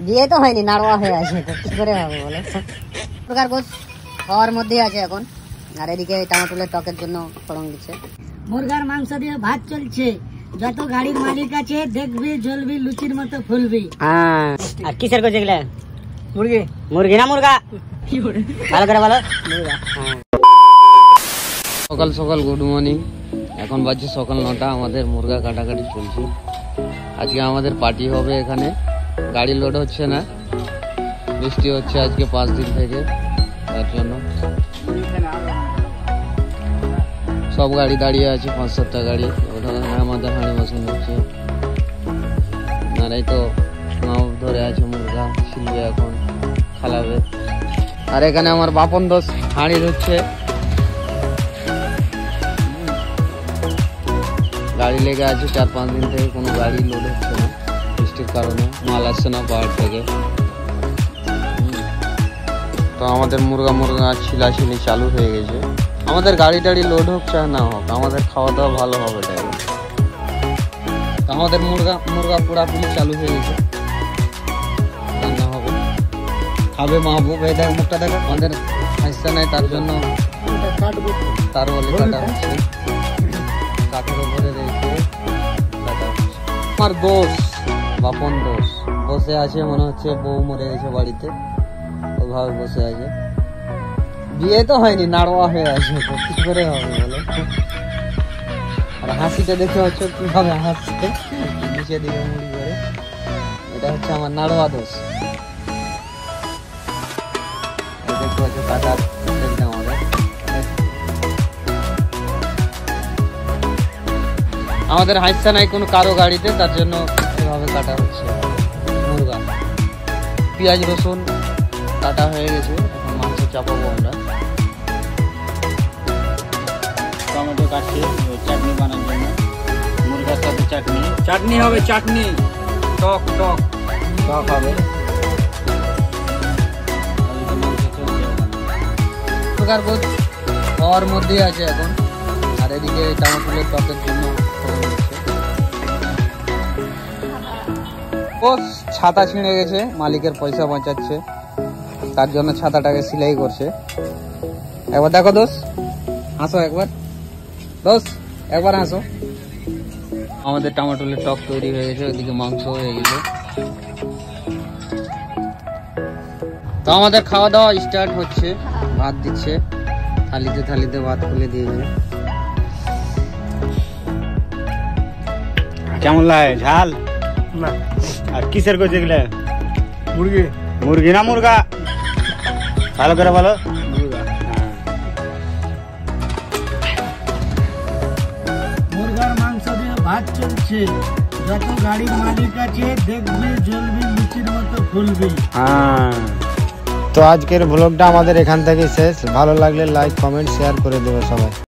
বিয়ে তো হয়নি, নাড়ুয়া হয়ে আছে, তো কি করে হবে বলো। প্রকার গোছ খাওয়ার মধ্যেই আছে এখন, আর এদিকে টমেটোলের টকের জন্য ফোড়ন দিচ্ছে। মুরগার মাংস দিয়ে ভাত চলছে, যত গাড়ির মালিক আছে দেখবি জ্বলবি লুচির মতো ফুলবি। হ্যাঁ, আর কিসের গোছ এগুলা? মুরগি। মুরগি না মুরগা? ভালো করে বলো। মুরগা। সকাল সকাল গুড মর্নিং। এখন বাজছে সকাল 9টা। আমাদের মুরগা কাটাকাটি চলছে। আজকে আমাদের পার্টি হবে এখানে। গাড়ি লোড হচ্ছে না, বৃষ্টি হচ্ছে আজকে 5 দিন থেকে, তার জন্য সব গাড়ি দাঁড়িয়ে আছে, 5-7টা গাড়ি। ওখানে আমাদের হাঁড়ি বসানো হচ্ছে। নারাই তো মাও ধরে আছে, মুরগা ছিলবে এখন খালাবে। আর এখানে আমার বাপন দোষ হাঁড়ি ধরছে। গাড়ি লেগে আছে 4-5 দিন থেকে, কোনো গাড়ি লোড হচ্ছে না বৃষ্টির কারণে, মাল আসছে না পাহাড় থেকে। তো আমাদের মুরগা ছিলাছিলি চালু হয়ে গেছে। আমাদের গাড়ি টাড়ি লোড হোক চায় না হোক, আমাদের খাওয়া দাওয়া ভালো হবে। তো আমাদের মুরগা পুরাপুরি চালু হয়ে গেছে, রান্না হবে, খাবে মাহবুব। এই দেখ মুখটা দেখো, আমাদের হাসছে নাই, তার জন্য তার বলে কাটা হচ্ছে। কাঠের উপরে রেখে কাটা হচ্ছে। আমার দোষ, বাপন দোষ বসে আছে, মনে হচ্ছে বউ মরে গেছে বাড়িতে, ওইভাবে বসে আছে। বিয়ে তো হয়নি, নাড়ুয়া হয়ে আছে, তো কি করে হবে বলো। আর হাসিটা দেখে হচ্ছে কিভাবে হাসছে, নিচে দিকে মুড়ি করে। এটা হচ্ছে আমার নাড়ুয়া দোষ। দেখতে হচ্ছে কাটার আমাদের হাসছে নাই কোনো কারো গাড়িতে, তার জন্য এভাবে কাটা হচ্ছে মুরগা। পেঁয়াজ রসুন কাটা হয়ে গেছে, এখন মাংস চাপাবো আমরা। টমেটো কাটছি চাটনি বানানোর জন্য, মুরগার সাথে চাটনি হবে, চাটনি টক হবে। প্রকার বোধ খাওয়ার মধ্যেই আছে এখন, আর এদিকে টমেটোলের টকের জন্য ও ছাতা ছিঁড়ে গেছে, মালিকের পয়সা বাঁচাচ্ছে, তার জন্য ছাতাটাকে সেলাই করছে। একবার দেখো দোষ, হাসো একবার দোষ, একবার হাসো। আমাদের টমেটোলের টক তৈরি হয়ে গেছে, ওইদিকে মাংস হয়ে গেছে। তো আমাদের খাওয়া দাওয়া স্টার্ট হচ্ছে, ভাত দিচ্ছে থালিতে ভাত খুলে দিয়েছে। কেমন লাগে ঝাল? আর কিসের গোছ এগুলা? মুরগি না মুরগা? ভালো করে বলো। মুরগার মাংস দিয়ে ভাত চলছে, যত গাড়ির মালিক আছে দেখবি জ্বলবি লুচির মতো ফুলবি। তো আজকের ব্লগটা আমাদের এখান থেকে শেষ। ভালো লাগলে লাইক কমেন্ট শেয়ার করে দেবে সবাই।